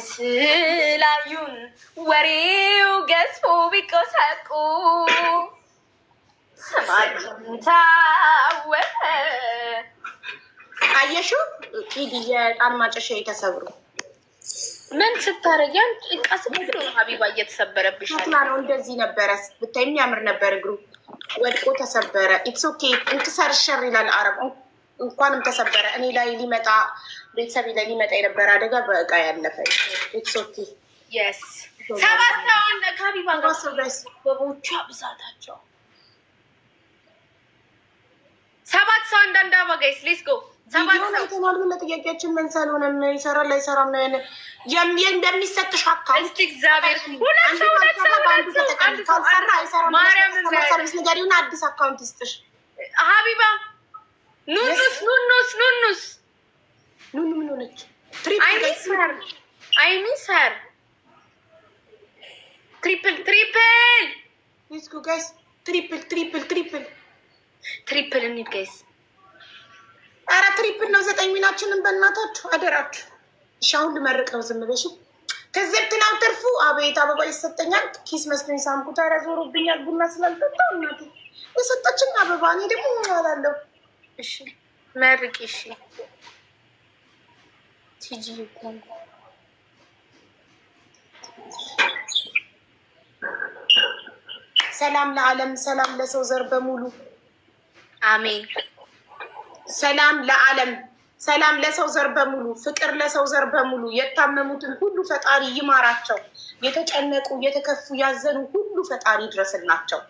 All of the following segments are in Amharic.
ስላዩን ወሬው ገዝፎ ቢቆሳቁ ስማችን ታወቀ። አየሽው ኪድ የጣን ማጨሻ የተሰብሩ ምን ስታረጊያን ቃስ ብሎ ነው ሀቢባ እየተሰበረብሽ ነው። እንደዚህ ነበረ ብታይ የሚያምር ነበር። እግሩ ወድቆ ተሰበረ። ኢትስ ኦኬ እንትሰርሸር ይላል አረብ። እንኳንም ተሰበረ። እኔ ላይ ሊመጣ ቤተሰብ ላይ ሊመጣ የነበረ አደጋ በእቃ ያለፈ። ኢትስ ኦኬ የስ ሰባት ሰው ከሀቢባ ጋር በቦቻ ብዛታቸው ሰባት ሰው አንዳንድ አባጋይስ ሌትስ ጎ ጥያቄያችን መልስ አልሆነም። ይሰራል አይሰራም ነው እንደሚሰጥሽ አካውንት እግዚአብሔር ንገሪውን አዲስ አካውንት ይስጥሽ ሀቢባ። ኑኑስ ኑኑ ምን ሆነች? አይሚሰር ትሪፕል ጋይስ ትሪፕል እንሂድ ጋይስ። ኧረ ትሪፕል ነው 9 ሚናችንን በእናታችሁ አደራችሁ። እሺ አሁን ልመርቅ ነው። ዝም በሽ ከዘብት ነው ትርፉ። አቤት አበባ ይሰጠኛል። ኪስ መስሎኝ ሳምኩት። ኧረ ዞሮብኛል ቡና ስላልጠጣሁ እናቴ የሰጠችኝ አበባ። እኔ ደግሞ እላለሁ። እሺ መርቂ። እሺ ቲጂ ሰላም ለዓለም፣ ሰላም ለሰው ዘር በሙሉ አሜን። ሰላም ለዓለም፣ ሰላም ለሰው ዘር በሙሉ፣ ፍቅር ለሰው ዘር በሙሉ። የታመሙትን ሁሉ ፈጣሪ ይማራቸው። የተጨነቁ የተከፉ ያዘኑ ሁሉ ፈጣሪ ይድረስላቸው።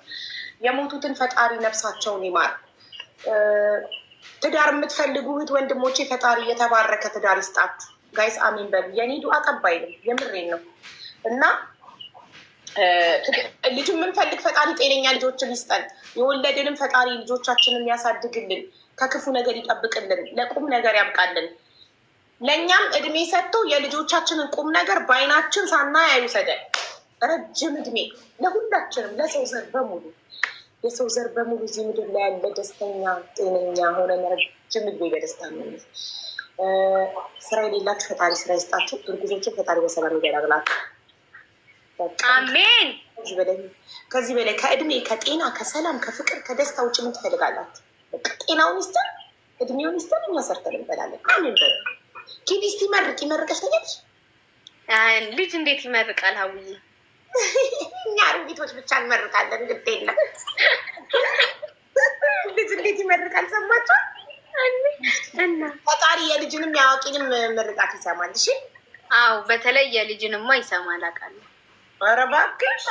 የሞቱትን ፈጣሪ ነፍሳቸውን ይማር። ትዳር የምትፈልጉ እህት ወንድሞቼ ፈጣሪ የተባረከ ትዳር ይስጣችሁ። ጋይስ አሜን በሉ። የኔ ዱዓ ጠባይ ነው፣ የምሬን ነው። እና ልጅ የምንፈልግ ፈጣሪ ጤነኛ ልጆችን ይስጠን። የወለድንም ፈጣሪ ልጆቻችንን ያሳድግልን፣ ከክፉ ነገር ይጠብቅልን፣ ለቁም ነገር ያብቃልን። ለእኛም እድሜ ሰጥቶ የልጆቻችንን ቁም ነገር በአይናችን ሳናይ አይውሰደን። ረጅም እድሜ ለሁላችንም፣ ለሰው ዘር በሙሉ፣ የሰው ዘር በሙሉ እዚህ ምድር ላይ ያለ ደስተኛ ጤነኛ ሆነን ረጅም እድሜ በደስታ ነው። ስራ የሌላችሁ ፈጣሪ ስራ ይስጣችሁ። እርጉዞችን ፈጣሪ በሰላም ይገላግላችሁ። አሜን። ከዚህ በላይ ከእድሜ ከጤና ከሰላም ከፍቅር ከደስታ ውጭ ምን ትፈልጋላችሁ? ጤናውን ይስጠን፣ እድሜውን ይስጠን። እኛ ሰርተን እንበላለን። አሜን በሉ። ኪዲስ ይመርቅ ይመርቀሽ ተገኝሽ። ልጅ እንዴት ይመርቃል? ሀውዬ እኛ አሮጊቶች ብቻ እንመርቃለን። ግድ የለም ልጅ እንዴት ይመርቃል? ሰማችሁ? ፈጣሪ የልጅንም የአዋቂንም ምርቃት ይሰማል። እሺ አዎ፣ በተለይ የልጅንማ ይሰማል አውቃለሁ። ኧረ እባክሽ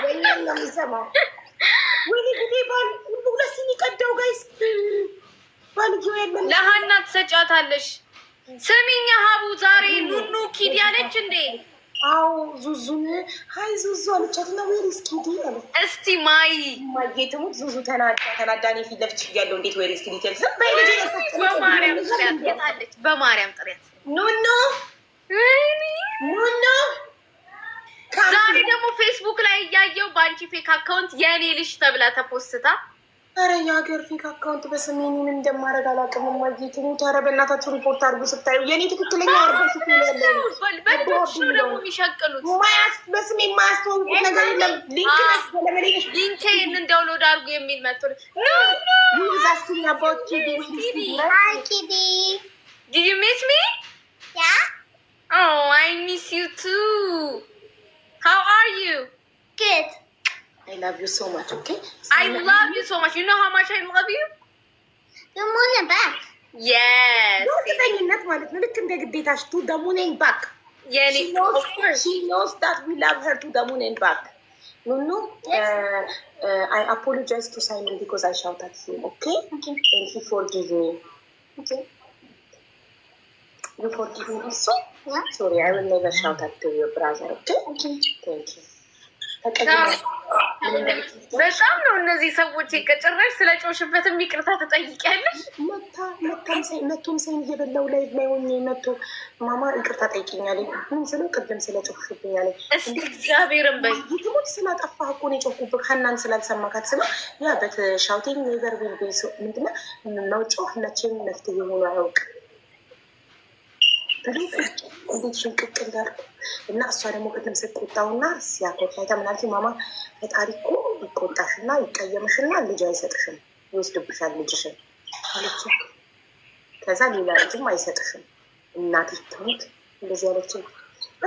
የእኛን ነው የሚሰማው። ወይኔ ጉዴ! ባል ሁለት ሲኒ ቀዳው ጋይስ። ባልጌው የለም። ለሀና ትሰጫታለሽ። ስሚኛ ሀቡ ዛሬ ኑኑ ኪድ ያለች እንዴ? አዎ ዙዙን ሀይ ዙዙ አለቻት እና ወይሪስ ኪዲ አለ። እስቲ ማየትሙት ዙዙ ተናዳኔ ፊት ለፊት እያለው እንዴት ወይሪስ ኪዲ ተል ዝም በይ ልጅ በማርያም ጥሪያት የታለች? በማርያም ጥሪያት ኑኑ ዛሬ ደግሞ ፌስቡክ ላይ እያየው በአንቺ ፌክ አካውንት የእኔ ልጅ ተብላ ተፖስታ። ኧረ የሀገር ፌክ አካውንት በስሜን ምን እንደማደርግ አላውቅም። ማየት ነው። ኧረ በእናታችሁ ሪፖርት አድርጉ ስታዩ። የእኔ ትክክለኛ በልጆች ነው ደግሞ የሚሸቅሉት። በስሜ የማያስተዋውቁት ነገር የለም። ሊንክን እንዳውሎድ አድርጉ የሚል መጥቶ Did you miss me? Yeah. Oh, I miss you too. How are you? Good. I love you so much, okay? I love you so much. You know how much I love you? The moon and back. Yes. Look at the data to the moon and back. Yeah, she knows that we love her to the moon and back. Nunu, yes. I apologize to Simon because I shouted at him, okay? Okay. And he forgive me. Okay. You forgive me also? Yeah. Sorry, I will never shout at your brother, okay? Okay. Thank you. በጣም ነው እነዚህ ሰዎች ከጭራሽ ስለ ጮሽበትም ይቅርታ ትጠይቂያለሽ። መቶም ሳይን እየበላው ላይ ሆኜ መቶ ማማ ይቅርታ ጠይቂኛለኝ። ምን ስለው ቅድም ስለ ጮሽብኛለኝ። እስኪ እግዚአብሔርን በይ ትሞት ስላጠፋህ እኮ ነው የጮኩብህ ሀናን ስላልሰማካት ስለው ያ በተሻውቴኝ ኔቨር ዊል ቢ ምንድነው መውጮህ መቼም መፍትሄ ሆኖ አያውቅም። እንዴት ሽንቅቅ እንዳልኩ እና እሷ ደግሞ ቅድም ስትቆጣውና ሲያኮርፋይታ ምናልቲ ማማ ፈጣሪ እኮ ይቆጣሽና ይቀየምሽና ልጅ አይሰጥሽም፣ ይወስድብሻል ልጅሽን አለች። ከዛ ሌላ ልጅም አይሰጥሽም እናትሽ ትሙት እንደዚህ ያለች።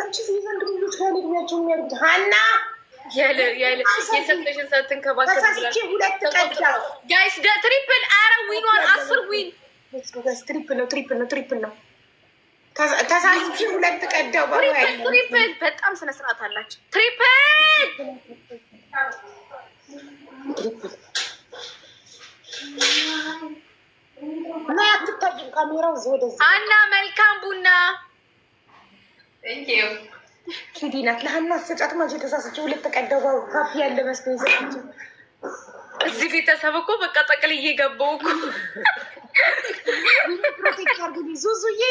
አንቺ ዘንድ ልጆች ያለ እድሜያቸው የሚያርግ ሀና የሰጠሽን ሰው ትንከባከብ ተሳስቼ ሁለት ቀዳ ጋይስ ትሪፕል አረ ዊኗን 10 ዊን ትሪፕል ነው ተሳስቼ ሁለት ቀዳው ትሪፕል በጣም ስነ ስርዓት አላቸው። ትሪፕል እና ያትታጅም ካሜራው ወደዚህ አና መልካም ቡና ኪዲናት ለሀና አሰጫት ማጅ ተሳስቼ ሁለት ቀዳው ሀፒ ያለ መስሎኝ ሰጥቼ እዚህ ቤተሰብ እኮ በቃ ጠቅልዬ ገባሁ እኮ ፕሮቴክት አርጉኝ ዙዙዬ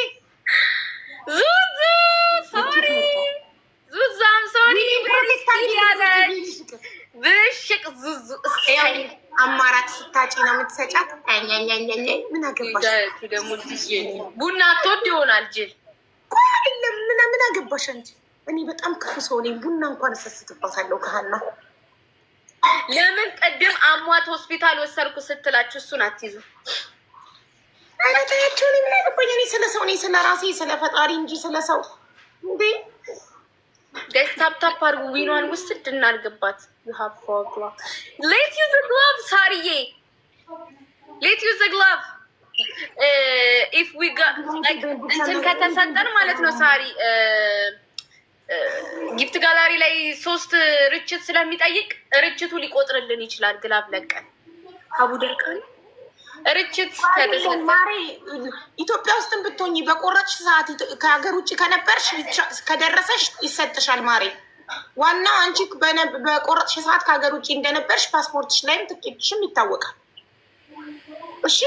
ዙዙ ሶሪ ዙዙ አም ሶሪ ብሽቅ ዙዙ አማራጭ ስታጭ ነው የምትሰጫት። ምን አገባሽ ደግሞ ቡና አትወድ ይሆናል ጅል አይደለም። ምን አገባሽ አንቺ? እኔ በጣም ክፉ ሰው ነኝ። ቡና እንኳን እሰስትባታለሁ ከሀና። ለምን ቅድም አሟት ሆስፒታል ወሰድኩ ስትላችሁ እሱን አትይዙ አይነታያቸው ምን ያገባኝ? እኔ ስለ ሰው ነኝ፣ ስለ ራሴ ስለ ፈጣሪ እንጂ ስለ ሰው እንዴ። ደስታፕታፕ አድርጉ። ዊኗን ውስድ እናድርግባት። ሌት ዩዝ ግላቭ ሳርዬ፣ ሌት ዩዝ ግላቭ ኢፍ ዊ ጋት እንትን ከተሰጠን ማለት ነው። ሳሪ ጊፍት ጋላሪ ላይ 3 ርችት ስለሚጠይቅ ርችቱ ሊቆጥርልን ይችላል። ግላቭ ለቀን አቡ ደርቃን ርችት ማሬ ኢትዮጵያ ውስጥም ብትሆኚ በቆረጥሽ ሰዓት ከሀገር ውጭ ከነበርሽ ከደረሰሽ ይሰጥሻል ማሬ። ዋናው አንቺ በቆረጥሽ ሰዓት ከሀገር ውጭ እንደነበርሽ ፓስፖርትሽ ላይም ትኬትሽም ይታወቃል። እሺ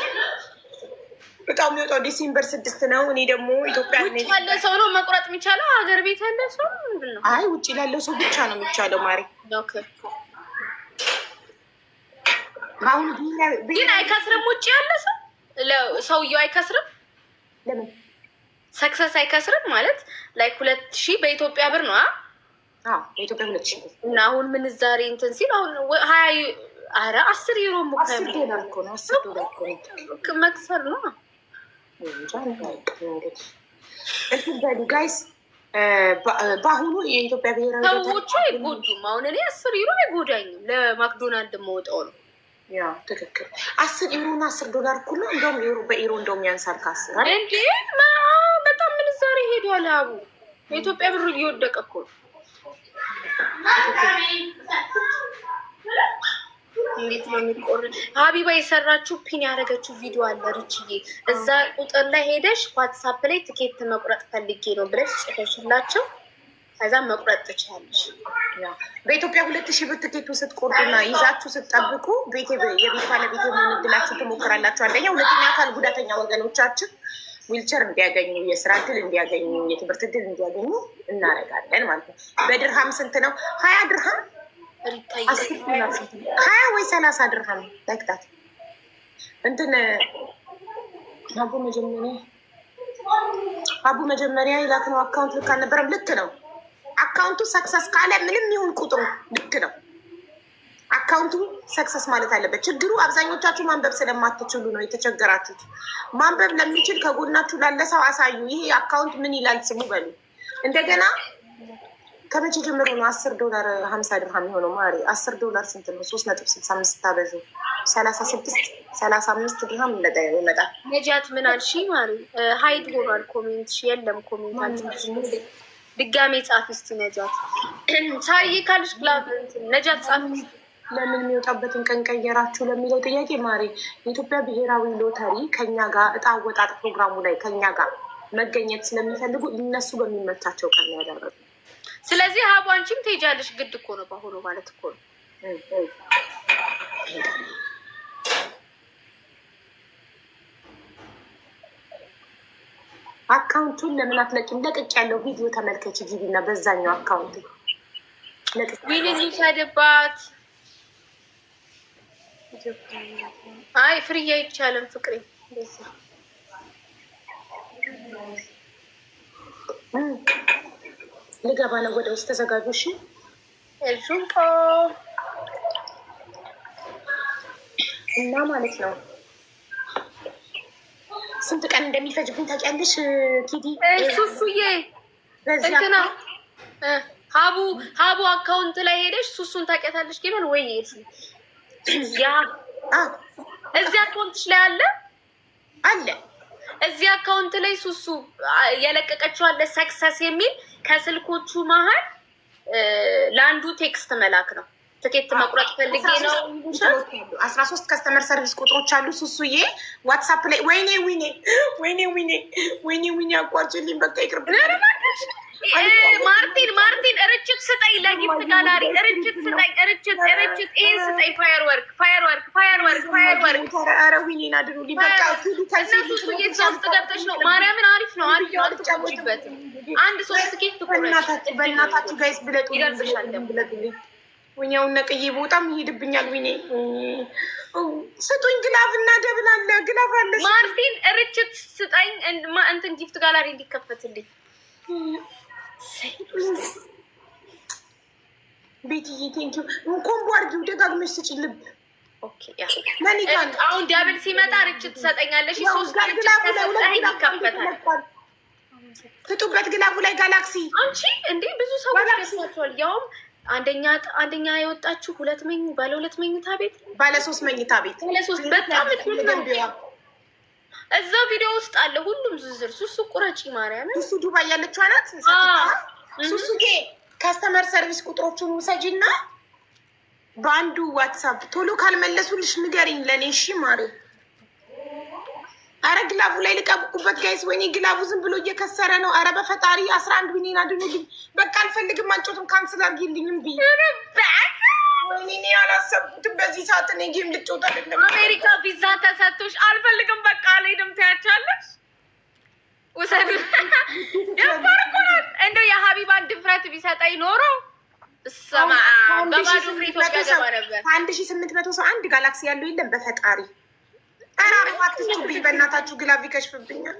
በጣም የሚወጣው ዲሴምበር 6 ነው። እኔ ደግሞ ኢትዮጵያ ውጭ ያለ ሰው ነው መቁረጥ የሚቻለው። ሀገር ቤት ያለ ሰው ምንድን ነው? አይ ውጭ ላለው ሰው ብቻ ነው የሚቻለው ማሬ። ኦኬ ግን አይከስርም። ውጭ ያለ ሰው ሰውየው አይከስርም። ለምን ሰክሰስ አይከስርም ማለት ላይ 2000 በኢትዮጵያ ብር ነው። በኢትዮጵያ 2000 ብር እና አሁን ምንዛሬ እንትን ሲል አሁን 10 ዩሮ $10 እኮ ነው። $10 እኮ መክሰር ነው። ጋይስ በአሁኑ የኢትዮጵያ ብሔራዊ ሰዎቹ አይጎዱም። አሁን እኔ 10 ዩሮ አይጎዳኝም። ለማክዶናልድ መውጣው ነው። ያ ትክክል። 10 ዩሮ እና $10 እኩል ነው። እንደውም ዩሮ በዩሮ እንደውም ያንሳል ከ10 እንዴ። በጣም ምንዛሬ ሄዷል። አቡ የኢትዮጵያ ብር እየወደቀ እኮ ነው። እንዴት ነው የሚቆርጥ? ሀቢባ የሰራችው ፒን ያደረገችው ቪዲዮ አለ ርችዬ። እዛ ቁጥር ላይ ሄደሽ ዋትሳፕ ላይ ትኬት መቁረጥ ፈልጌ ነው ብለሽ ጽፈሽላቸው ከዛ መቁረጥ ትችላለሽ። በኢትዮጵያ 2000 ብር ትኬቱ ስትቆርጡና ይዛችሁ ስትጠብቁ የቤት ባለቤት የመሆን እድላችሁ ትሞክራላችሁ። አንደኛ፣ ሁለተኛ አካል ጉዳተኛ ወገኖቻችን ዊልቸር እንዲያገኙ፣ የስራ እድል እንዲያገኙ፣ የትምህርት እድል እንዲያገኙ እናደርጋለን ማለት ነው። በድርሃም ስንት ነው? 20 ድርሃም 20 ወይ 30 ድርሃም ላይክታት እንትን አቡ መጀመሪያ የላክነው አካውንት ልክ አልነበረም። ልክ ነው። አካውንቱ ሰክሰስ ካለ ምንም ይሁን ቁጥሩ ልክ ነው። አካውንቱ ሰክሰስ ማለት አለበት። ችግሩ አብዛኞቻችሁ ማንበብ ስለማትችሉ ነው የተቸገራችሁት። ማንበብ ለሚችል ከጎናችሁ ላለ ሰው አሳዩ። ይሄ አካውንት ምን ይላል ስሙ በሉ። እንደገና ከመቼ ጀምሮ ነው $10 50 ድርሃም የሆነው? ማሪ $10 ስንት ነው? 3.65 ታበዙ 35 ድርሃም ይመጣል። ነጃት ምን አልሽ ማሪ? ሀይድ ሆኗል ኮሜንት የለም። ኮሜንት ድጋሜ ጻፊ እስቲ ነጃት። ሳርዬ ካልሽ ግላብ ነጃት ጻፊ። ለምን የሚወጣበትን ቀን ቀየራችሁ ለሚለው ጥያቄ ማሪ የኢትዮጵያ ብሔራዊ ሎተሪ ከኛ ጋር እጣ አወጣጥ ፕሮግራሙ ላይ ከኛ ጋር መገኘት ስለሚፈልጉ እነሱ በሚመቻቸው ቀን ያደረጉ። ስለዚህ ሀቡ አንቺም ትሄጃለሽ። ግድ እኮ ነው በአሁኑ ማለት እኮ ነው። አካውንቱን ለምን አትለቂም? ለቅቅ ያለው ቪዲዮ ተመልከች ግቢና በዛኛው አካውንት ዊልን ይሻድባት። አይ ፍሪ አይቻልም ፍቅሬ። ልገባ ነው ወደ ውስጥ ተዘጋጁ። እሺ ኤልሹምፖ እና ማለት ነው ስንት ቀን እንደሚፈጅብኝ ታውቂያለሽ ኪዲ? ሱሱዬ እንትና ሀቡ አካውንት ላይ ሄደሽ ሱሱን ታውቂያታለሽ? ጌመን ወይ ያ እዚህ አካውንትሽ ላይ አለ እዚህ አካውንት ላይ ሱሱ የለቀቀችው አለ ሰክሰስ የሚል ከስልኮቹ መሀል ለአንዱ ቴክስት መላክ ነው። ትኬት መቁረጥ ፈልጌ ነው። 13 ከስተመር ሰርቪስ ቁጥሮች አሉ ሱሱዬ ዋትሳፕ ላይ። ወይኔ አቋርጭልኝ በቃ ይቅርብ። ማርቲን ርችት ስጠኝ፣ ለጊፍት ጋላሪ ርችት ስጠኝ፣ ርችት ይሄ ስጠኝ። ፋየርወርክ ኧረ ዊኔን አድሩልኝ በቃ። እነሱ እሱ እየዛ ውስጥ ገብተሽ ነው። ማርያምን አሪፍ ነው። አልተጫወችበትም። አንድ 3 ትኬት በእናታችሁ ጋይስ ብለጡ ይደርስሻል። ብለጡልኝ ወኛውን ነቅዬ በጣም ይሄድብኛል። ዊኔ ስጡኝ ግላቭ እና ደብል አለ ግላቭ አለ። ማርቲን ርችት ስጠኝ እንትን ጊፍት ጋላሪ እንዲከፈትልኝ። ቤትዬ ቴንኪው። ኮምቦ አድርጊው ደጋግመሽ ስጪ ልብ። አሁን ዳብል ሲመጣ ርችት ትሰጠኛለሽ። 3 ርችት ተሰጠኝ ይከፈታል። ፍጡበት ግላቡ ላይ ጋላክሲ። አንቺ እንዴ ብዙ ሰዎች ደስቷቸዋል። ያውም አንደኛ የወጣችሁ ባለ 2 መኝታ ቤት ባለ 3 መኝታ ቤት በጣም እዛው ቪዲዮ ውስጥ አለ ሁሉም ዝርዝር። ሱሱ ቁረጪ ማርያም። ሱሱ ዱባይ ያለችው ናት። ሱሱዬ ከስተመር ሰርቪስ ቁጥሮቹን ውሰጂና በአንዱ ዋትሳፕ ቶሎ ካልመለሱልሽ ንገሪኝ ለኔ እሺ ማሪ። አረ ግላቡ ላይ ልቀብቁበት ጋይስ። ወይኔ ግላቡ ዝም ብሎ እየከሰረ ነው። አረ በፈጣሪ 11 ቢኒን አድኑልኝ። በቃ አልፈልግም። አንጮትም ካንስል አድርጊልኝም ቢ ወይኔ አላሰብኩትም። በዚህ ሰዓት እኔ ጌም ልጮት አይደለም። አሜሪካ ቪዛ ተሰጥቶሽ አልፈልግም በቃ አልሄድም ትያቻለሽ። ውሰዱ ደፋርኩናት። እንደው የሀቢባን ድፍረት ቢሰጠኝ ኖሮ ሰማ በባዶ ኢትዮጵያ ገባ ነበር። 1800 ሰው አንድ ጋላክሲ ያለው የለም በፈጣሪ። ኧረ አትስጡብኝ በእናታችሁ ግላብ ይከሽፍብኛል።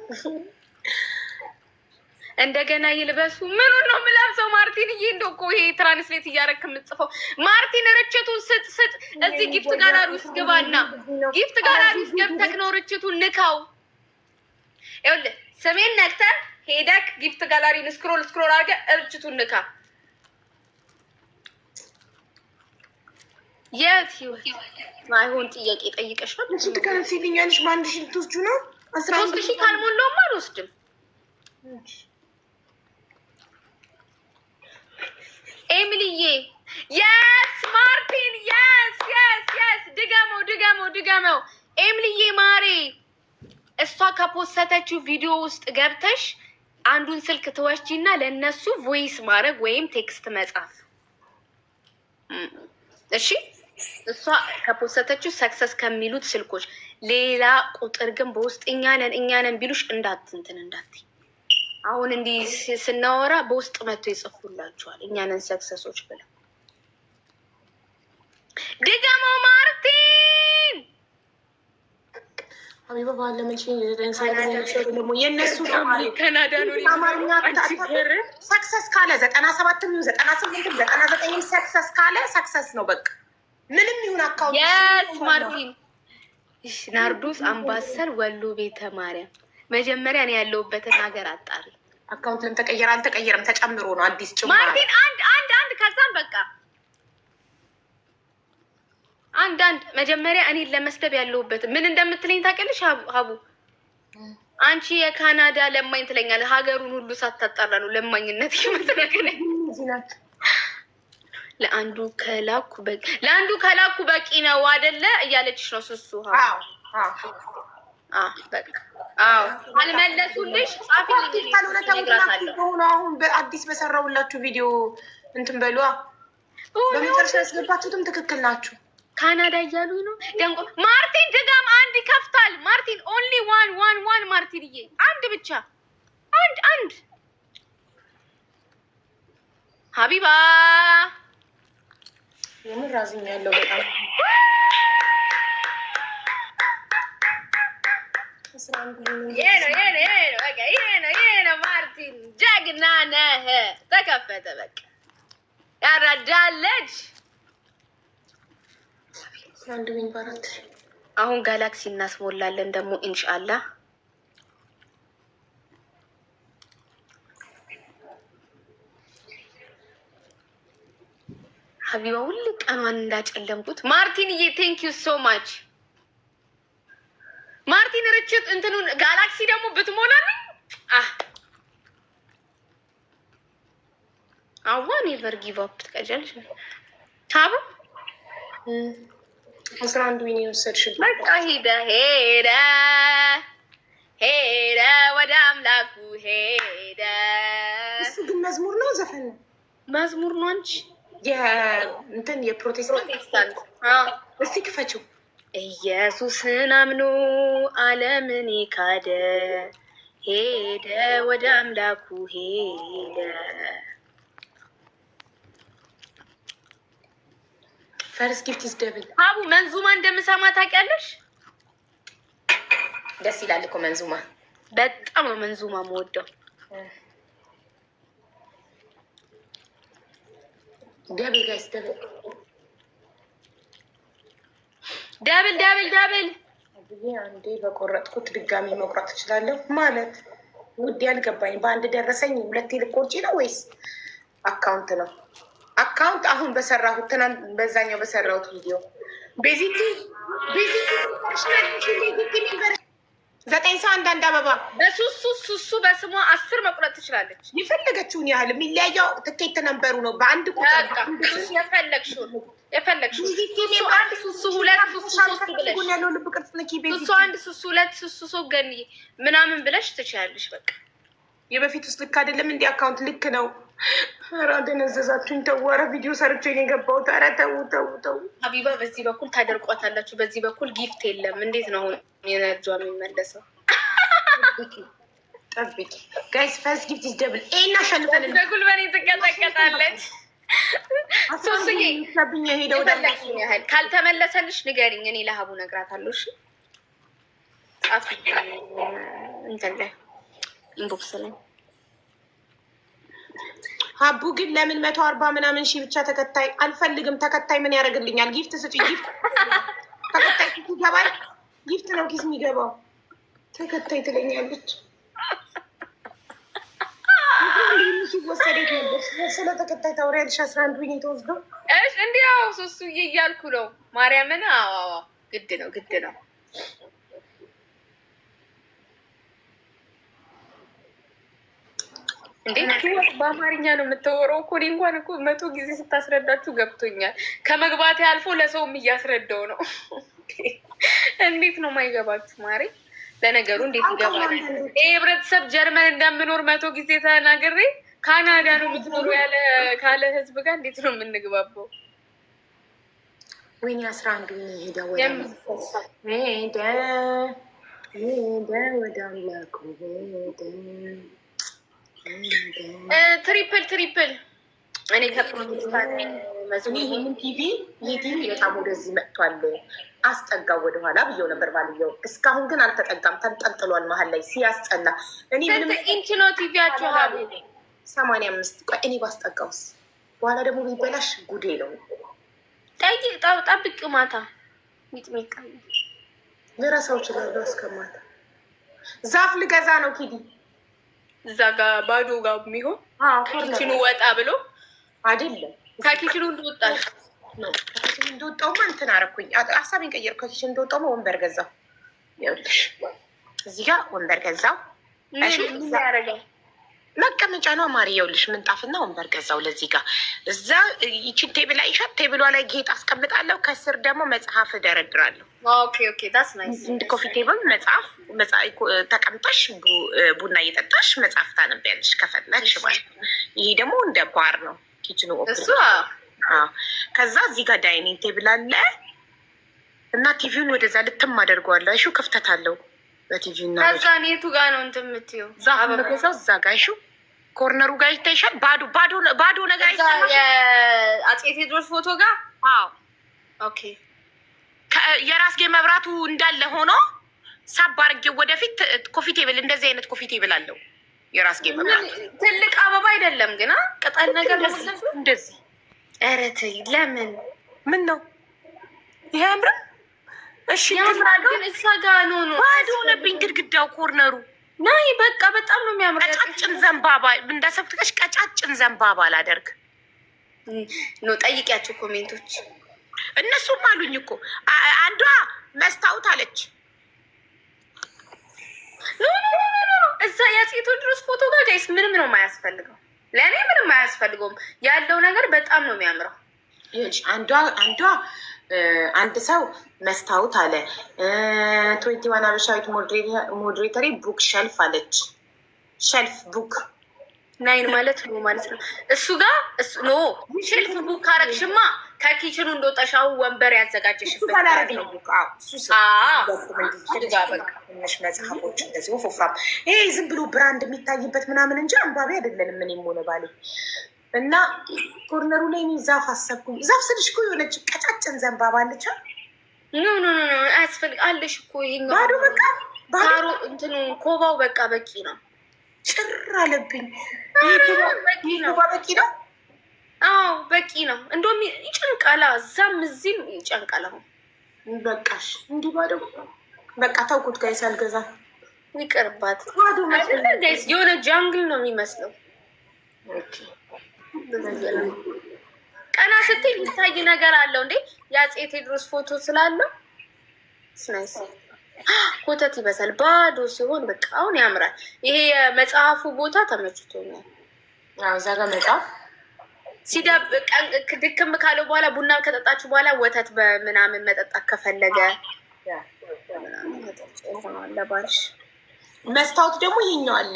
እንደገና ይልበሱ። ምኑን ነው የምለብሰው? ማርቲን እንደው እኮ ይሄ ትራንስሌት እያደረክ የምትጽፈው ማርቲን ርችቱን ስጥ። እዚህ ጊፍት ጋላሪ ውስጥ ግባና ጊፍት ጋላሪ ውስጥ ገብተህ ነው ርችቱን ንካው። ይኸውልህ ስሜን ነክተህ ሄደክ ጊፍት ጋላሪን ስክሮል አድርገህ ርችቱን ንካ። የት ህይወት ማይሆን ጥያቄ ጠይቀሽ ነው። ስንት ከረንሲ ልኛለሽ? በአንድ ሺህ ልትወስጁ ነው? 13,000 ካልሞላውማ አልወስድም። ኤሚሊዬ የስ ማርቲን የስ ድገመው። ኤሚሊዬ ማሬ እሷ ከፖስተችው ቪዲዮ ውስጥ ገብተሽ አንዱን ስልክ ትወስጂና ለእነሱ ቮይስ ማድረግ ወይም ቴክስት መጻፍ እሺ። እሷ ከፖስተችው ሰክሰስ ከሚሉት ስልኮች ሌላ ቁጥር ግን በውስጥ እኛ ነን ቢሉሽ እንዳትይ። አሁን እንዲህ ስናወራ በውስጥ መጥቶ ይጽፉላችኋል እኛ ነን ሰክሰሶች ብለው። ድገመው ማርቲን። ሀቢባ ባለመች የእነሱ ካናዳ ነው ሰክሰስ ካለ 97 98 99 ሰክሰስ ካለ ሰክሰስ ነው በቃ ምንም ይሁን አካውንት። የስ ማርቲን ናርዶስ አምባሰል ወሎ ቤተ ማርያም። መጀመሪያ እኔ ያለሁበትን ሀገር አጣሪ። አካውንት ለም ተቀየረ አልተቀየረም ተጨምሮ ነው አዲስ ጭማሪ። ማርቲን አንድ ከዛም በቃ አንድ መጀመሪያ እኔን ለመስደብ ያለሁበት ምን እንደምትለኝ ታውቂያለሽ? ሀቡ አንቺ የካናዳ ለማኝ ትለኛለህ። ሀገሩን ሁሉ ሳታጣራ ነው ለማኝነት የምትነግረኝ። ለአንዱ ከላኩ በቂ ነው አይደለ እያለችሽ ነው ሱሱ። በቃ አልመለሱልሽ ጻፊልኝ። ካልሆነ አሁን በአዲስ በሰራሁላችሁ ቪዲዮ እንትን በሏ በመጨረሻ ያስገባችሁትም ትክክል ናችሁ። ካናዳ እያሉኝ ነው። ደንቆ ማርቲን ድጋም አንድ ይከፍታል። ማርቲን ኦንሊ ዋን ማርቲንዬ አንድ ብቻ አንድ ሀቢባ የምር አዝኛ ያለው በጣም ይሄ ነው ማርቲን ጀግና ነህ። ተከፈተ በቃ ያራዳለች። አሁን ጋላክሲ እናስሞላለን ደግሞ ኢንሻአላህ። ሀቢባ ሁሉ ቀኗን እንዳጨለምኩት። ማርቲንዬ ቴንክ ዩ ሶ ማች ማርቲን። ርችት እንትኑን ጋላክሲ ደግሞ ብትሞላልኝ አዋን ኔቨር ጊቭ አፕ ትቀጃለሽ። ታቡ 11 ዊን የወሰድሽ በቃ ሄደ ወደ አምላኩ ሄደ። እሱ ግን መዝሙር ነው ዘፈን ነው? መዝሙር ነው እንጂ እንትን የፕሮቴስታንት። እስቲ ክፈችው። ኢየሱስን አምኖ ዓለምን ካደ ሄደ ወደ አምላኩ ሄደ። ፈርስት ጊፍት ኢዝ ደብል። አቡ መንዙማ እንደምሰማ ታውቂያለሽ? ደስ ይላል እኮ መንዙማ። በጣም ነው መንዙማ የምወደው። ደብል ጋይስ ደብል አንዴ በቆረጥኩት ድጋሚ መቁረጥ እችላለሁ ማለት ውድ ያልገባኝ። በአንድ ደረሰኝ ሁለቴ ልቆርጪ ነው ወይስ አካውንት ነው? አካውንት አሁን በሰራሁት ትናንት በዛኛው በሰራሁት ቪዲዮ ቤዚቲ 9 ሰው አንዳንድ አበባ በሱሱ በስሟ 10 መቁረጥ ትችላለች። የፈለገችውን ያህል የሚለያየው ትኬት ነንበሩ ነው። በአንድ ቁጥር የፈለግሽውን ሱሱ አንድ ሱሱ ሁለት ሱሱ ሶስት ብለሽ ያለው ልብ ቅርጽ ነኪ ሱሱ አንድ ሱሱ ሁለት ሱሱ ሶስት ገኒ ምናምን ብለሽ ትችላለሽ። በቃ የበፊት ውስጥ ልክ አይደለም እንዲ አካውንት ልክ ነው። ኧረ ደነዘዛችሁኝ። ተዋረ ቪዲዮ ሰርቼ ነው የገባሁት። ኧረ ተው ሀቢባ በዚህ በኩል ታደርቋታላችሁ፣ በዚህ በኩል ጊፍት የለም። እንዴት ነው አሁን የነጇ የሚመለሰው? ጠብቂ ጋይስ። ፈርስት ጊፍት ኢዝ ደብል። ኤና ሸንፈን በጉልበኔ ትቀጠቀጣለች። ሶስዬ የፈለግሽውን ያህል ካልተመለሰልሽ ንገሪኝ፣ እኔ ለሀቡ እነግራታለሁ። እሺ ጻፊ እንትን ላይ ኢንቦክስ ላይ። ሀቡ ግን ለምን 140 ምናምን ሺህ ብቻ ተከታይ አልፈልግም። ተከታይ ምን ያደርግልኛል? ጊፍት ስጪ። ጊፍት ተከታይ ኪስ ይገባል። ጊፍት ነው ኪስ የሚገባው። ተከታይ ትለኛለች። ሲወሰደት ነበር ስለ ተከታይ ታወሪያለሽ። 11 ዊን የተወስዶ እንዲህ ሶስቱ እያልኩ ነው። ማርያምን ግድ ነው እንዴ በአማርኛ ነው የምታወራው እኮ። እኔ እንኳን እኮ 100 ጊዜ ስታስረዳችሁ ገብቶኛል። ከመግባቴ አልፎ ለሰውም እያስረዳው ነው። እንዴት ነው ማይገባችሁ ማሬ? ለነገሩ እንዴት ይገባል? ይህ ህብረተሰብ ጀርመን እንደምኖር 100 ጊዜ ተናግሬ ካናዳ ነው የምትኖሩ ካለ ህዝብ ጋር እንዴት ነው የምንግባባው? ወይኔ 11 ሄደ ወደ አምላኩ ትሪፕል እኔ ከፕሮቴስታንት ይህንን ቲቪ በጣም ወደዚህ መጥቷል። አስጠጋው ወደኋላ ብየው ነበር ባልየው። እስካሁን ግን አልተጠጋም፣ ተንጠልጥሏል መሀል ላይ ሲያስጠላ። እኔ ምንም ኢንች ነው ቲቪያችሁ? 85 ቆይ እኔ ባስጠጋውስ በኋላ ደግሞ ቢበላሽ ጉዴ ነው። ጠብቂው ማታ ሚጥሚጣ ልረሳው እችላለሁ። እስከማታ ዛፍ ልገዛ ነው ኪዲ እዛ ጋር ባዶ ጋር የሚሆን ከኪችኑ ወጣ ብሎ አይደለም። ከኪችኑ እንደወጣሽ ነው። ከኪችኑ እንደወጣውማ እንትን አደረኩኝ። ሀሳቤን ቀየርኩ። ከኪችኑ እንደወጣውማ ወንበር ገዛው። ይኸውልሽ እዚህ ጋር ወንበር ገዛው። ምን ያደርጋል? መቀመጫ ነው ማሪ። ይኸውልሽ ምንጣፍና ወንበር ገዛው ለዚህ ጋር። እዛ ይቺን ቴብል አይሻት፣ ቴብሏ ላይ ጌጥ አስቀምጣለሁ። ከስር ደግሞ መጽሐፍ እደረድራለሁ። ኦኬ ዳስ ናይስ። ኮፊ ቴብል መጽሐፍ ተቀምጠሽ ቡና እየጠጣሽ መጽሐፍ ታነቢያለሽ ከፈለግሽ ማለት ነው። ይሄ ደግሞ እንደ ባር ነው ኪችኑ። እሱ ከዛ እዚህ ጋር ዳይኒንግ ቴብል አለ እና ቲቪውን ወደዛ ልትም አደርገዋለሁ። አይሹ ክፍተት አለው በቲቪ እና ከዛ ኔቱ ጋር ነው እንትን የምትይው ዛፍ መገዛው እዛ ጋር አይሹ ኮርነሩ ጋር ይታይሻል። ባዶ ነገር የአፄ ቴዎድሮስ ፎቶ ጋር ኦኬ። የራስጌ መብራቱ እንዳለ ሆኖ ሳብ አድርጌው ወደፊት ኮፊ ቴብል እንደዚህ አይነት ኮፊ ቴብል አለው። የራስጌ መብራቱ ትልቅ አበባ አይደለም ግን ቅጠል ነገር እንደዚህ። ኧረ ተይ ለምን ምን ነው ይሄ አምርም? እሺ ግን እዛ ጋር ነው ባዶ ሆነብኝ ግድግዳው ኮርነሩ ናይ በቃ በጣም ነው የሚያምር። ቀጫጭን ዘንባባ እንዳሰብትከሽ ቀጫጭን ዘንባባ ላደርግ ነው። ጠይቂያቸው ኮሜንቶች እነሱም አሉኝ እኮ አንዷ መስታወት አለች። እዛ የአፄ ቴዎድሮስ ፎቶ ጋር ጋይስ ምንም ነው የማያስፈልገው። ለእኔ ምንም አያስፈልገውም። ያለው ነገር በጣም ነው የሚያምረው። አንዷ አንድ ሰው መስታወት አለ 21 አበሻዊት ሞዴሬተሪ ቡክ ሸልፍ አለች። ሸልፍ ቡክ ናይን ማለት ነው ማለት ነው። እሱ ጋር ኖ ሸልፍ ቡክ ካረግሽማ ከኪችኑ እንደወጣሻው ወንበር ያዘጋጀሽበት መጽሐፎች እንደዚህ ወፍራም ይሄ ዝም ብሎ ብራንድ የሚታይበት ምናምን እንጂ አንባቢ አይደለንም። ምን ሆነ ባሌ እና ኮርነሩ ላይ እኔ ዛፍ አሰብኩኝ። ዛፍ ስልሽ እኮ የሆነች ቀጫጭን ዘንባባ አለች። ኖ አያስፈልግ አለሽ እኮ ይሄኛው ባዶ በቃ ባዶ እንትኑ ኮባው በቃ በቂ ነው። ጭር አለብኝ። በቂ ነው በቂ ነው። አዎ በቂ ነው። እንደውም ይጨንቃላ፣ እዛም እዚህም ይጨንቃላ። በቃሽ እንዲህ ባዶ በቃ ተውኩት። ጋይስ አልገዛም። ይቅርባት። ባዶ ጋይስ የሆነ ጃንግል ነው የሚመስለው። ቀና ስትይ የሚታይ ነገር አለው እንዴ? የአፄ ቴዎድሮስ ፎቶ ስላለው ስናይስ ኮተት ይበዛል። ባዶ ሲሆን በቃ አሁን ያምራል። ይሄ የመጽሐፉ ቦታ ተመችቶኛል። እዛ ጋር መጽሐፍ ድክም ካለው በኋላ ቡና ከጠጣችሁ በኋላ ወተት በምናምን መጠጣት ከፈለገ ለባልሽ። መስታወት ደግሞ ይሄኛው አለ።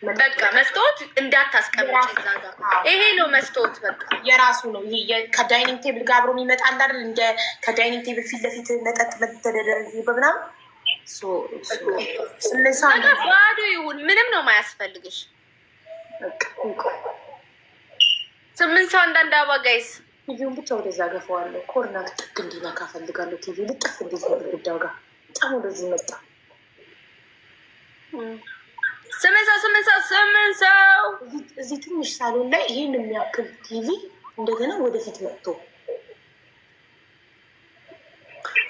በቃ መስታወት እንዳታስቀምጭ እዛ ጋር። ይሄ ነው መስታወት በቃ የራሱ ነው። ይሄ ከዳይኒንግ ቴብል ጋር አብሮ የሚመጣ አይደል? እንደ ከዳይኒንግ ቴብል ፊት ለፊት መጠጥ መተደረግ በምናምን ባዶ ይሁን ምንም ነው ማያስፈልግሽ። 8 ሰው አንዳንድ አበባ ጋይስ። ቲቪውን ብቻ ወደዛ ገፈዋለሁ። ኮርነር ጥግ እንዲነካ ፈልጋለሁ። ቲቪ ልጥፍ እንዴት ነው ግድግዳው ጋር በጣም ወደዚህ መጣ። 8 ሰው እዚህ ትንሽ ሳሎን ላይ ይሄን የሚያክል ቲቪ እንደገና ወደፊት መጥቶ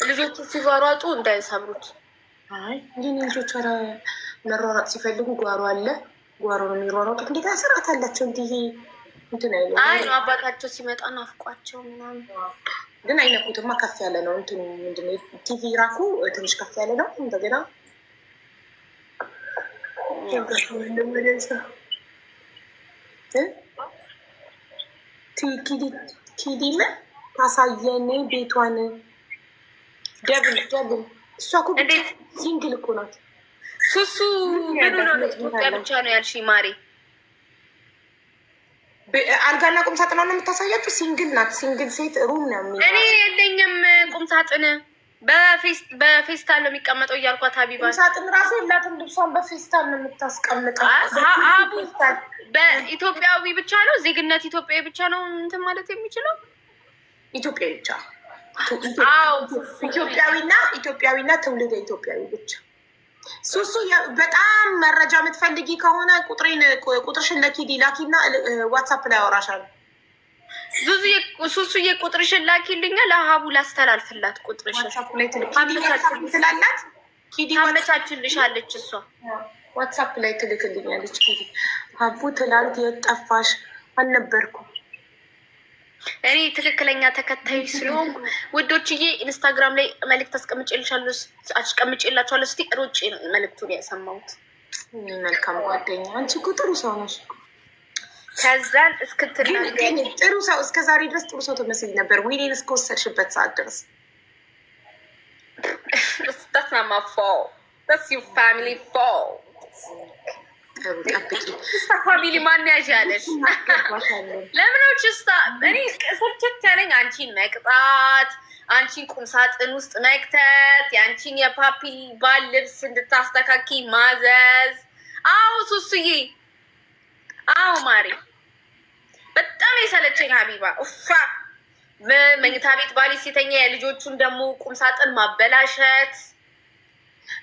ልጆቹ ሲሯሯጡ እንዳይሰብሩት። አይ እንዲህ ልጆች ኧረ መሯሯጥ ሲፈልጉ ጓሮ አለ፣ ጓሮ ነው የሚሯሯጡት። እንዴት ስርዓት አላቸው እንዲህ እንትን አይሉ። አይ ነው አባታቸው ሲመጣ ናፍቋቸው ምናምን። ግን አይነኩትማ፣ ከፍ ያለ ነው እንትኑ ምንድን ነው ቲቪ ራኩ ትንሽ ከፍ ያለ ነው። እንደገና ኪዲመ ታሳየን ቤቷን ደብል እሷ እኮ ሲንግል እኮ ናት። ሱሱ ምኑ ነው ኢትዮጵያ ብቻ ነው ያልሽ ማሪ? አልጋና ቁም ሳጥኗ ነው የምታሳያችሁ። ሲንግል ናት። ሲንግል ሴት ሩም ነው የሚ እኔ የለኝም ቁም ሳጥን በፌስታል ነው የሚቀመጠው እያልኳት ሀቢባ ቁም ሳጥን ራሱ የላትም። ልብሷን በፌስታል ነው የምታስቀምጠው። ሀቡ በኢትዮጵያዊ ብቻ ነው ዜግነት ኢትዮጵያዊ ብቻ ነው እንትን ማለት የሚችለው ኢትዮጵያዊ ብቻ። ኢትዮጵያዊና ትውልደ ኢትዮጵያዊ ብቻ። ሱሱ በጣም መረጃ የምትፈልጊ ከሆነ ቁጥርሽን ለኪዲ ላኪና ዋትሳፕ ላይ አወራሻለሁ። ሱሱዬ ቁጥርሽን ላኪልኛ ለሀቡ ላስተላልፍላት። ቁጥርሽን ስላላት ታመቻችልሻለች እሷ ዋትሳፕ ላይ ትልክልኛለች። ኪዲ ሀቡ ትላንት የት ጠፋሽ? አልነበርኩም እኔ ትክክለኛ ተከታይ ስለሆንኩ ውዶችዬ ኢንስታግራም ላይ መልዕክት አስቀምጬላችኋለሁ። እስቲ ሮጬ መልዕክቱን ያሰማሁት። መልካም ጓደኛ፣ አንቺ እኮ ጥሩ ሰው ነሽ። ከዛን እስክትናገኝ ጥሩ ሰው እስከ ዛሬ ድረስ ጥሩ ሰው ትመስል ነበር። ዊኔን እስከወሰድሽበት ሰዓት ድረስ That's not my fault. That's your family fault. ጠብቂ። ችስታ ፋሚሊ ማን ያዣለሽ? ለምኖች ችስታ እኔ ስርችት ያለኝ አንቺን መቅጣት፣ አንቺን ቁምሳጥን ውስጥ መክተት፣ የአንቺን የፓፒ ባል ልብስ እንድታስተካኪ ማዘዝ። አዎ ሱሱዬ፣ አዎ ማሪ፣ በጣም የሰለቸኝ ሀቢባ። ኡፋ መኝታ ቤት ባሊ ሲተኛ የልጆቹን ደግሞ ቁምሳጥን ማበላሸት።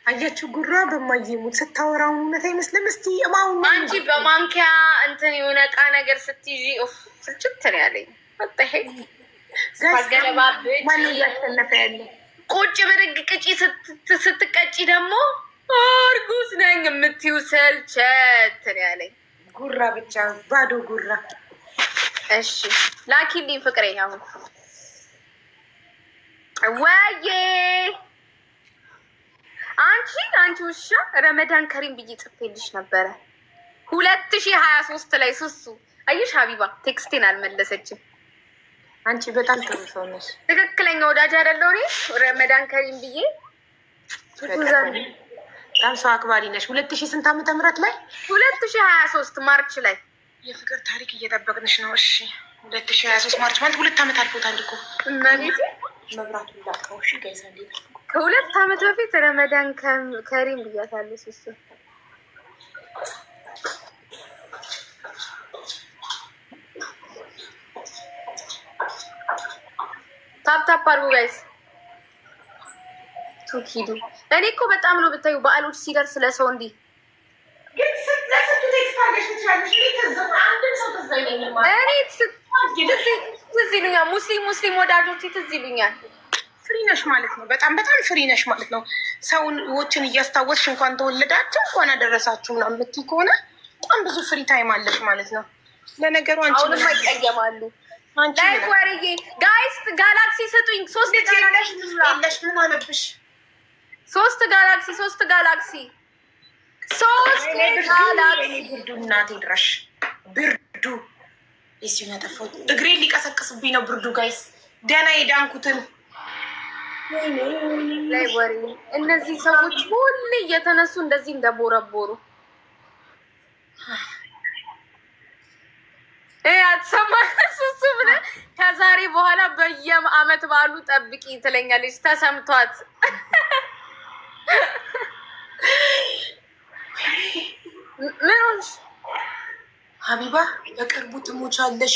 አያችሁ ጉራ በማየሙት ስታወራው እውነት አይመስልም። እስቲ እማውን አንቺ በማንኪያ እንትን የሆነ እቃ ነገር ስትይዢ ስልችት ነው ያለኝ። ወጣሄ ገለባብጭ ማነው እያሸነፈ ያለ? ቁጭ ብድግ ቅጪ ስትቀጪ ደግሞ እርጉዝ ነኝ የምትይው ሰልቸት ነው ያለኝ። ጉራ ብቻ ባዶ ጉራ። እሺ ላኪልኝ ፍቅሬ። አሁን ወዬ አንቺ ውሻ ረመዳን ከሪም ብዬ ጽፌልሽ ነበረ 2023 ላይ ሱሱ። አየሽ ሀቢባ ቴክስቴን አልመለሰችም። አንቺ በጣም ጥሩ ሰው ነሽ። ትክክለኛ ወዳጅ አይደለሁ እኔ ረመዳን ከሪም ብዬ። በጣም ሰው አክባሪ ነሽ። 2000 ስንት ዓመተ ምህረት ላይ 2023 ማርች ላይ የፍቅር ታሪክ እየጠበቅንሽ ነው። እሺ 2023 ማርች ማለት 2 ዓመት አልፎታል እኮ እመቤቴ። መብራቱን ላቀው። እሺ ጋይስ እንዴት ከ2 ዓመት በፊት ረመዳን ከሪም ብያታለሁ እሱ። ታፕ አድርጉ ጋይስ። ቱኪዱ እኔ እኮ በጣም ነው ብታዩ በዓሎች ሲደርስ ለሰው እንዲህ ትዝ ይሉኛል። ሙስሊም ወዳጆች ትዝ ይሉኛል። ፍሪ ነሽ ማለት ነው። በጣም ፍሪ ነሽ ማለት ነው። ሰዎችን እያስታወስሽ እንኳን ተወለዳችሁ እንኳን አደረሳችሁ ምናምን የምትይ ከሆነ በጣም ብዙ ፍሪ ታይም አለሽ ማለት ነው። ለነገሩ አንቺ አሁንም አይቀየማሉ። ላይክ ወርዬ ጋይስ ጋላክሲ ስጡኝ። 3 ጋላክሲ ምን አለብሽ? 3 ጋላክሲ ብርዱ እናቴ ድረሽ ብርዱ የሲሆን ያጠፋሁት እግሬን ሊቀሰቅስብኝ ነው ብርዱ። ጋይስ ደህና የዳንኩትን ላይ ወሬ እነዚህ ሰዎች ሁሌ እየተነሱ እንደዚህ እንደቦረቦሩ አትሰማም? ሱሱ ብለህ ከዛሬ በኋላ በየአመት ባሉ ጠብቂ ትለኛለች። ተሰምቷት ምን ሆንሽ ሀቢባ? በቅርቡ ትሞቻለሽ።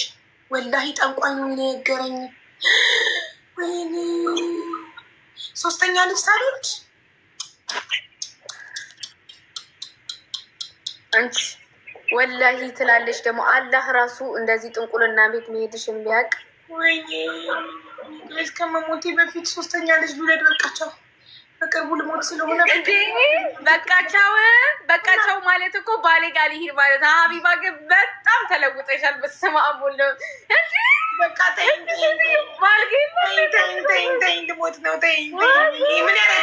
ወላሂ ጠንቋይ ነው የነገረኝ። ወይኔ 3ኛ ልጅ ሳልወልድ አንቺ ወላሂ ትላለች። ደግሞ አላህ ራሱ እንደዚህ ጥንቁልና ቤት መሄድሽን ቢያውቅ። ወይኔ ከመሞቴ በፊት 3ኛ ልጅ ልውለድ። በቃቸው በቅርቡ ልሞት ስለሆነ በቃቸው ማለት እኮ ባሌ ጋር ሊሄድ ማለት ነው። ሀቢባ ግን በጣም ተለውጠሻል። በስመ አብ ወልድ በቃ ተይኝ ልሞት ነው። ተይኝ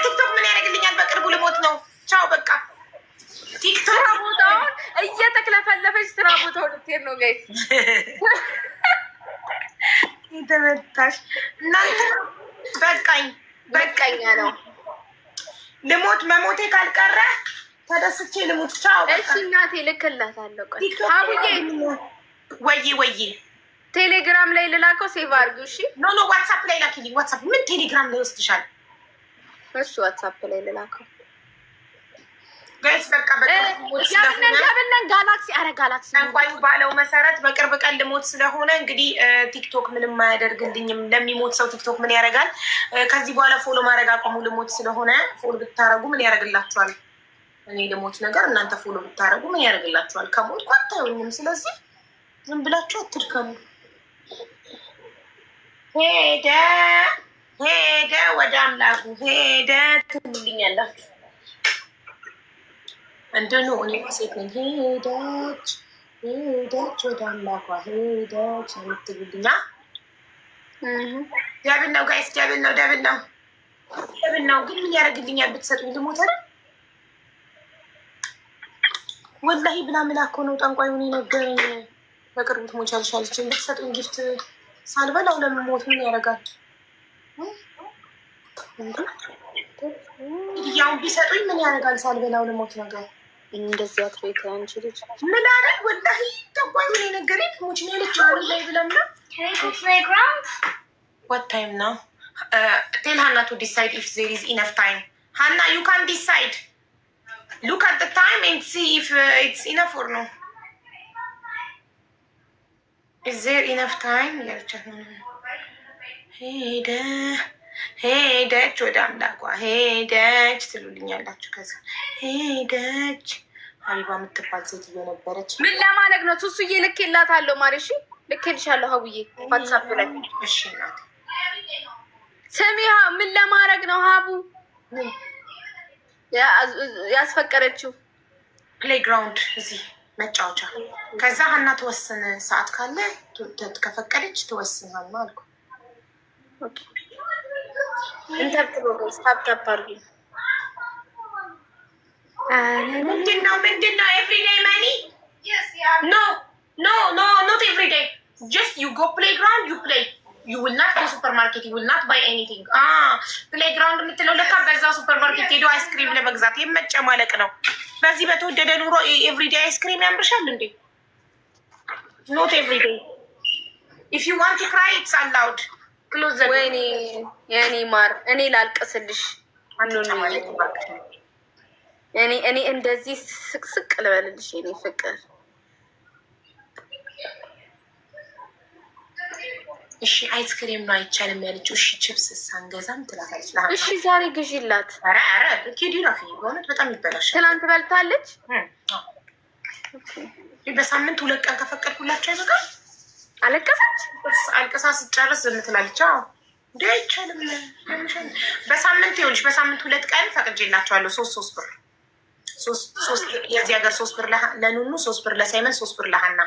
ቲክቶክ ምን ያደርግልኛል? በቅርቡ ልሞት ነው። ቻው በቃ ቲክቶክ ስራ ቦታውን እየተክለፈለፈች ስራ ቦታውን ልትሄድ ነው። ጋይስ የተመታሽ እናንተ በቃኛ ነው። ልሞት መሞቴ ካልቀረ ተደስቼ ልሞት። ቻው እሺ እናቴ ልክላታለሁ። ቆይ ወይዬ ቴሌግራም ላይ ልላከው። ሴቭ አድርጊው። እሺ ኖ ዋትሳፕ ላይ ላኪልኝ። ዋትሳፕ ምን ቴሌግራም ላይ ወስድሻል? እሱ ዋትሳፕ ላይ ልላከው። ጋይስ በቃ ያብነን ጋላክሲ እንኳን ባለው መሰረት በቅርብ ቀን ልሞት ስለሆነ እንግዲህ ቲክቶክ ምንም አያደርግልኝም። ለሚሞት ሰው ቲክቶክ ምን ያደርጋል? ከዚህ በኋላ ፎሎ ማድረግ አቆሙ። ልሞት ስለሆነ ፎሎ ብታረጉ ምን ያደርግላችኋል? እኔ ልሞት ነገር እናንተ ፎሎ ብታረጉ ምን ያደርግላችኋል? ከሞትኩ አታዩኝም። ስለዚህ ምን ብላችሁ አትድከሙ። ሄደ ወደ አምላኩ ሄደ ትሉልኛላችሁ። እንደኑ እኔ ሴት ነኝ። ሄደች ወደ አምላኳ ሄደች የምትሉልኛ ደብል ነው ጋይስ፣ ደብል ነው። ግን ምን ያደርግልኛል ብትሰጡኝ? ልሞት አይደል? ወላሂ ብላ ምላኮ ነው ጠንቋዩን የነገረኝ። በቅርቡ ትሞቻለሽ አለችኝ። ብትሰጡኝ ጊፍት ሳልበላው ለምሞት ምን ያደርጋል? ያው ቢሰጡኝ ምን ያደርጋል? ሳልበላው ልሞት ነገር እንደዚህ አትቤት አንቺ ልጅ ምን አይደል? ወላሂ ተቋም ነው ነገረኝ። ሙች ነው ልጅ ላይ ብለምና what time now? Tell Hannah to decide if there is enough time. Hannah, you can decide. Look at the time and see if it's enough or no. Is there enough time? ሄደች ወደ አምላኳ ሄደች ትሉልኛላችሁ። ከዛ ሄደች ሀቢባ የምትባል ሴትዮ ነበረች። ምን ለማድረግ ነው? ሱሱዬ ልኬላታለሁ ማሪ። እሺ ልኬልሻለሁ ሀቡዬ ዋትሳፕ ላይ። እሺ ናት። ስሚ ምን ለማድረግ ነው ሀቡ ያስፈቀደችው? ፕሌይግራውንድ እዚህ መጫወቻ። ከዛ ሀና ተወስን ሰዓት ካለ ከፈቀደች ትወስን ሀና አልኩ። ምንድነው ኤቭሪዴይ መኒ? ኖ ኖት ኤቭሪዴይ ጀስት ዩ ጎ ፕሌይግራውንድ ዩ ፕሌይ ዩ ዊል ናት ጎ ሱፐርማርኬት ዩ ዊል ናት ባይ ኤኒቲንግ። ፕሌይግራውንድ የምትለው ለካ በዛው ሱፐርማርኬት ሄዶ አይስክሪም ለመግዛት የመጨማለቅ ነው። በዚህ በተወደደ ኑሮ ኤቭሪዴይ አይስክሪም ያምርሻል እንዴ? ኖት ኤቭሪዴይ ኢፍ ዩ ዋንት ቱ ክራይ ኢትስ አላውድ። ወይኔ የኔ ማር እኔ ላልቅስልሽ። እኔ እንደዚህ ስቅስቅ ልበልልሽ የኔ ፍቅር። እሺ አይስክሪም ነው አይቻልም ያለችው። እሺ ችፕስ ሳንገዛም ትላታለች። እሺ ዛሬ ግዢላት። ኧረ ኪዲ ራፊ በእውነት በጣም ይበላሻል። ትናንት በልታለች። በሳምንት 2 ቀን ከፈቀድኩላቸው አይበቃም? አለቀሰች። አልቀሳ ስጨርስ ዝም ትላለች። እንዲ አይቻልም። በሳምንት ይኸውልሽ በሳምንት 2 ቀን ፈቅጄላቸዋለሁ። 3 ብር 3 የዚህ ሀገር 3 ብር ለኑኑ 3 ብር ለሳይመን 3 ብር ለሀና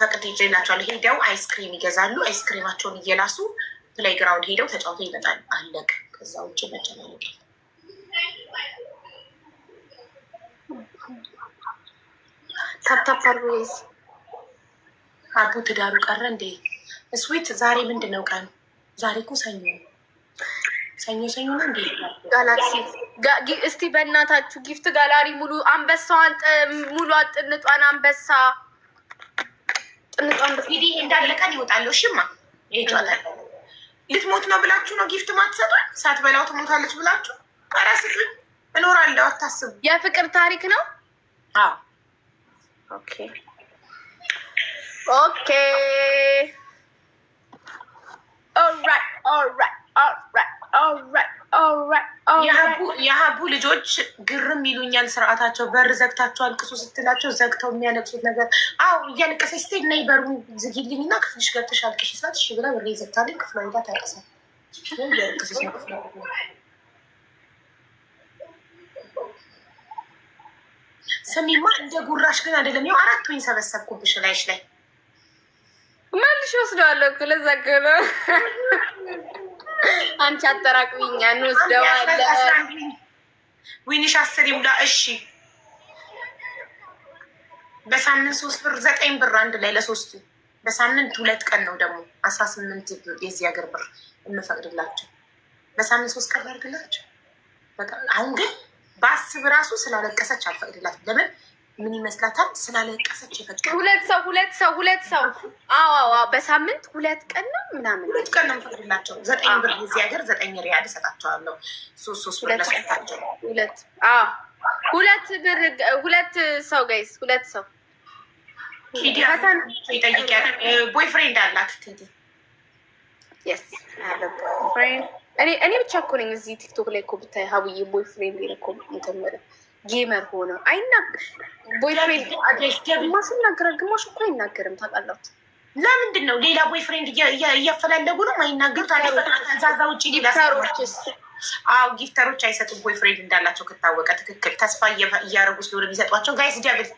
ፈቅጄላቸዋለሁ። ሄደው አይስክሪም ይገዛሉ። አይስክሪማቸውን እየላሱ ፕሌይግራውንድ ሄደው ተጫውተው ይመጣሉ። አለቅ። ከዛ ውጭ መጨናነቅ ታፕታፕ አርጎዝ አቡ ትዳሩ ቀረ እንዴ? ስዊት ዛሬ ምንድን ነው ቀኑ? ዛሬ እኮ ሰኞ ነው እንዴ? ጋላክሲ እስቲ በእናታችሁ ጊፍት ጋላሪ ሙሉ አንበሳዋን ሙሉ ጥንጧን አንበሳ ጥንጧን እንግዲህ እንዳለቀን ይወጣሉ። እሺማ ይሄ ልትሞት ነው ብላችሁ ነው ጊፍት ማትሰጧል? ሳትበላው ትሞታለች ብላችሁ? ኧረ ስጡኝ እኖራለሁ አታስቡ። የፍቅር ታሪክ ነው። አዎ ኦኬ የሀቡ ልጆች ግርም ይሉኛል ስርዓታቸው። በር ዘግታቸው አልቅሱ ስትላቸው ዘግተው የሚያለቅሱት ነገር። አዎ እያለቀሰች ስትሄድ ነይ በሩን ዝጊልኝ እና ክፍልሽ ገብተሽ አልቅሽ ስላት እሺ ብላ በሬ ዘግታለኝ ክፍሏ ሄዳ ታለቅሳለች። እያለቀሰች ነው ክፍሏ። ስሚማ እንደ ጉራሽ ግን አይደለም። ያው 4 ወይን ሰበሰብኩብሽ ላይሽ ላይ መልሽ ወስደዋለሁ እኮ ለዛ እኮ ነው። አንቺ አጠራቅሚኛ እንወስደዋለን። ዊኒሽ 10 ይሙላ። እሺ በሳምንት 3 ብር 9 ብር አንድ ላይ ለሶስቱ በሳምንት 2 ቀን ነው ደግሞ 18 ብር የዚህ ሀገር ብር የምፈቅድላቸው። በሳምንት 3 ቀን ያርግላቸው። በቃ አሁን ግን በአስብ ራሱ ስላለቀሰች አልፈቅድላትም። ለምን ምን ይመስላታል? ስላለቀሰች ይፈቅድ። ሁለት ሰው አዎ በሳምንት 2 ቀን ነው ምናምን 2 ቀን ነው የምፈቅድላቸው። 9 ብር የዚህ ሀገር 9 ሪያል እሰጣቸዋለሁ። 3 ብር ለሰጣቸው 2 ብር 2 ሰው ጋይስ 2 ሰው ሂዲያ ይጠይቂያል። ቦይፍሬንድ አላት ቲቲ? የስ እኔ ብቻ እኮ ነኝ እዚህ ቲክቶክ ላይ እኮ ብታይ ሀቡዬ ቦይፍሬንድ እኮ ተመረ ጌመር ሆነ ቦይፍሬንድ ግማሽ ይናገራል፣ ግማሽ እኮ አይናገርም። ታውቃላችሁ ለምንድን ነው? ሌላ ቦይፍሬንድ እያፈላለጉ ነው አይናገሩት። ዛዛ ውጭ ሌላ አዎ ጊፍተሮች አይሰጡም። ቦይፍሬንድ እንዳላቸው ከታወቀ ትክክል ተስፋ እያደረጉ ስለሆነ የሚሰጧቸው። ጋይስ ደብል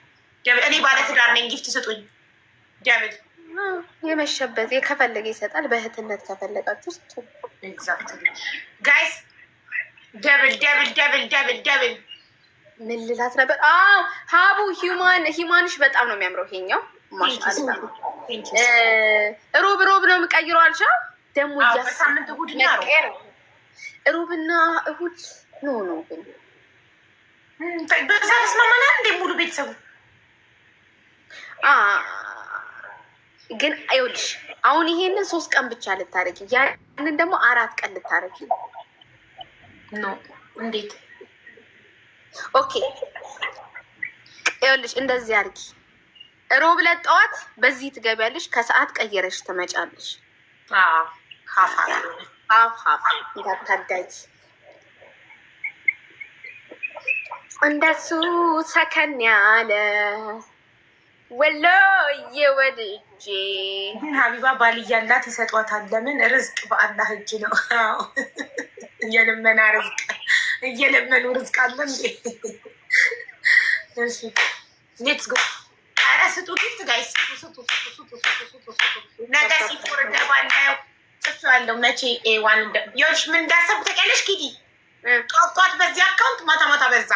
እኔ ባለትዳር ነኝ ጊፍት ስጡኝ። ደብል የመሸበት ከፈለገ ይሰጣል። በእህትነት ከፈለጋችሁ ስጡ። ኤግዛክትሊ ጋይስ ደብል ምን ልላት ነበር? ሀቡ ሂማንሽ በጣም ነው የሚያምረው። ይሄኛው ማሻአላ ሮብ ነው የምቀይረው አልሻ ደግሞ በሳምንት እሑድ ሮብና እሑድ ኖ ግን በዛ ተስማማና እንደ ሙሉ ቤተሰቡ ግን አይውልሽ አሁን ይሄንን 3 ቀን ብቻ ልታረጊ ያንን ደግሞ 4 ቀን ልታረጊ ነው። እንዴት? ኦኬ ይኸውልሽ እንደዚህ አድርጊ። ሮብ ዕለት ጠዋት በዚህ ትገቢያለሽ፣ ከሰዓት ቀየረሽ ትመጫለሽ። ሀፍ እንዳታዳጊ። እንደሱ ሰከን ያለ ወሎዬ ወድጄ ግን ሀቢባ ባል እያላት ይሰጧታል። ለምን? ርዝቅ በአላህ እጅ ነው። እየለመና ርዝቅ እየለመኑ ርዝቅ አለ እንዴ? ሌትስ ጎ። ኧረ ስጡ ጊፍት ጋይስ፣ ስጡ። ነገ ሲፎር እገባለሁ ጽፌዋለሁ። መቼ ኤዋን ዮሽ ምን እንዳሰብ ተቀለሽ ኪዲ ጠዋት በዚህ አካውንት ማታ በዛ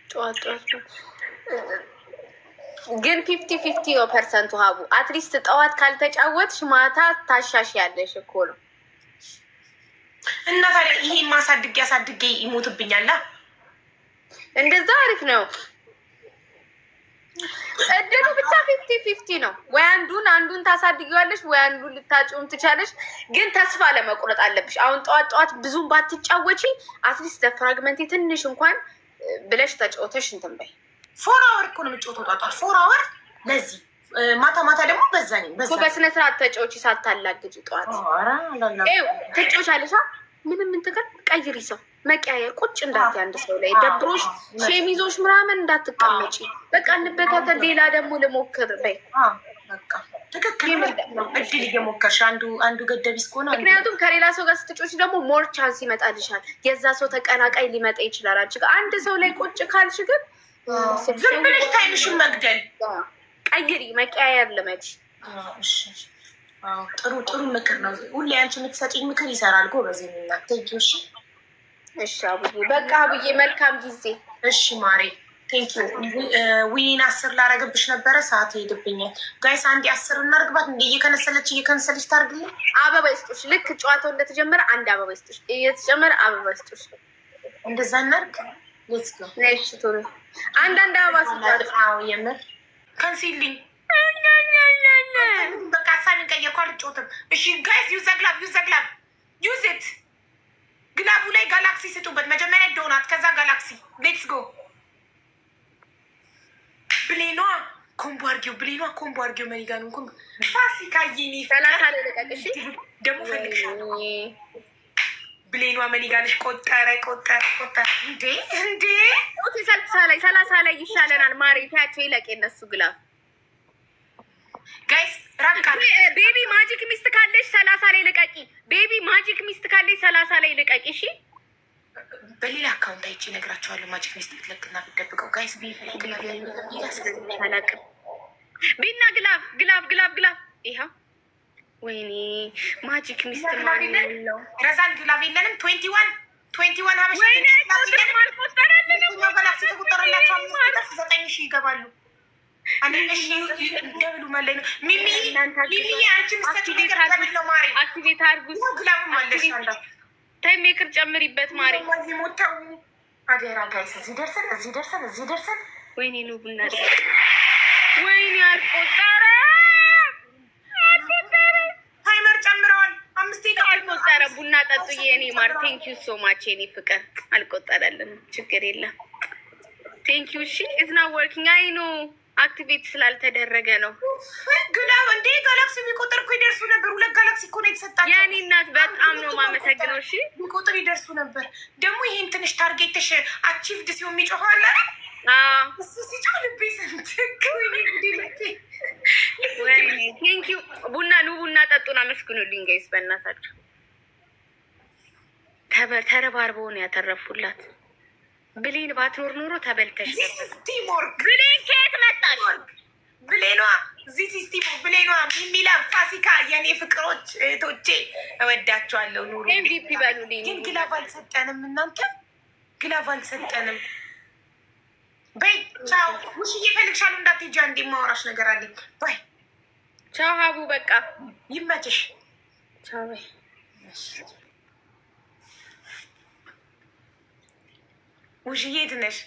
ጠዋት ግን 50-50% ሀቡ አትሊስት ጠዋት ካልተጫወትሽ ማታ ታሻሽ ያለሽ እኮ ነው። እና ታዲያ ይሄን አሳድጌ ይሞትብኛላ። እንደዛ አሪፍ ነው። እድሉ ብቻ 50-50 ነው። ወይ አንዱን ታሳድጊዋለሽ ወይ አንዱን ልታጭውም ትቻለሽ። ግን ተስፋ ለመቁረጥ አለብሽ። አሁን ጠዋት ብዙም ባትጫወቺ አትሊስት ለፍራግመንቴ ትንሽ እንኳን ብለሽ ተጫወተሽ እንትን በይ። 4 አወር እኮ ነው የምጫወተው ጧጧት 4 አወር። ለዚህ ማታ ደግሞ በዛኝ በስነ ስርዓት ተጫወቺ ሳታላግጂ። ጠዋት ተጫወቻለሽ ምንም እንትከል ቀይሪ ሰው መቀያየር ቁጭ እንዳት አንድ ሰው ላይ ደብሮሽ ሸሚዞሽ ምናምን እንዳትቀመጪ። በቃ እንበታተን። ሌላ ደግሞ ልሞክር በይ። ትክክል ነው። እድል እየሞከርሽ አንዱ ገደቢስ ከሆነ ምክንያቱም ከሌላ ሰው ጋር ስትጮች ደግሞ ሞር ቻንስ ይመጣልሻል። የዛ ሰው ተቀናቃይ ሊመጣ ይችላል። አንቺ ጋር አንድ ሰው ላይ ቁጭ ካልሽ ግን ዝም ብለሽ ታይምሽን መግደል። ቀይሪ፣ መቀያየር ልመድ። ጥሩ ምክር ነው። ሁሌ አንቺ የምትሰጪኝ ምክር ይሰራል። ጎበዝ የሚናት ቴንኪው። እሺ አቡዬ፣ በቃ አቡዬ መልካም ጊዜ። እሺ ማሬ ቴንኪው። ዊኒን 10 ላረግብሽ ነበረ፣ ሰዓት ይሄድብኛል። ጋይስ 10 እናርግባት። እንደ እየከነሰለች ታርግልኝ። አበባ ይስጡሽ። ልክ ጨዋታው እንደተጀመረ አንድ አበባ ይስጡሽ። እየተጀመረ አበባ ይስጡሽ። እንደዛ እናርግ። ሌትስ ጎ። ነሽ ቶሎ አንዳንድ አበባ ስጣት። የምር ከንሲልኝ በቃ ሀሳቤን ቀየርኩ። አልጮትም። እሺ ጋይስ ዩዝ ግላቭ ዩዝ ኢት። ግላቡ ላይ ጋላክሲ ስጡበት። መጀመሪያ ዶናት፣ ከዛ ጋላክሲ። ሌትስ ጎ። ብሌኗ ኮምቦ አርጊው መሪጋኑ ፋሲካ ይኒ 30 ላይ ልቀቅሽ። ደግሞ ፈልግሻለሁ። ብሌኗ መኒጋንሽ ቆጠረ እንዴ 30 ላይ ይሻለናል። ማሬ ታያቸው ይለቅ የነሱ ግላፍ ጋይስ። ራቃ ቤቢ ማጂክ ሚስት ካለሽ 30 ላይ ልቀቂ። ቤቢ ማጂክ ሚስት ካለሽ 30 ላይ ልቀቂ። እሺ በሌላ አካውንት አይቼ እነግራቸዋለሁ። ማጂክ ሚስት ብትለቅና ብትደብቀው ጋይስ። ቢና ግላፍ ይሄ ወይኔ ማጂክ ሚስት ነው። ረዛን ግላፍ የለንም። 21 ሀበሻ ተቆጠረላቸው። 9,000 ይገባሉ። ደብሉ መለኝ ነው። ሚሚ አንቺ ምስጠት ነው ማሪ። አክቲቬት አድርጉ። ግላቡ ማለሽ ታይም ሜከር ጨምሪበት ማሪ። ሞተው አደራ ጋይስ። እዚህ ደርሰን ወይኔ ነው ቡና ወይኔ አልቆጠረ ታይመር ጨምረዋል። 5 ደቂቃ አልቆጠረ። ቡና ጠጡ የኔ ማር። ቴንክ ዩ ሶ ማች የኔ ፍቅር። አልቆጠረልን፣ ችግር የለም። ቴንክ ዩ። እሺ ኢትስ ናት ወርኪንግ አይ ኖ አክቲቬት ስላልተደረገ ነው። ግላብ እንዴ ጋላክሲ የሚቆጠር እኮ ይደርሱ ነበር። 2 ጋላክሲ እኮ ነው የተሰጣቸው። የኔ እናት በጣም ነው ማመሰግነው። እሺ የሚቆጠር ይደርሱ ነበር። ደግሞ ይሄን ትንሽ ታርጌትሽ አቺቭድ ሲሆን የሚጮኸው አለ እሱ ሲጮህ ልቤ ሰንትክ። ቴንክ ዩ። ቡና ጠጡን። አመስግኑልኝ ጋይስ በእናታችሁ። ተረባርበው ነው ያተረፉላት። ብሌን ባትኖር ኖሮ ተበልተሽ ቲሞር። ብሌን ከየት መጣሽ? ብሌኗ ብሌኗ የሚላ ፋሲካ የኔ ፍቅሮች እህቶቼ እወዳቸዋለሁ። ኑሩ ኤምቪፒ በሉልኝ። ግን ግላቭ አልሰጠንም። እናንተ ግላቭ አልሰጠንም። በይ ቻው። ውሽዬ እፈልግሻለሁ። እንዳትሄጂ አንዴ የማወራሽ ነገር አለኝ። ባይ ቻው ሀቡ። በቃ ይመችሽ። ቻው በይ። ውሽዬ የት ነሽ?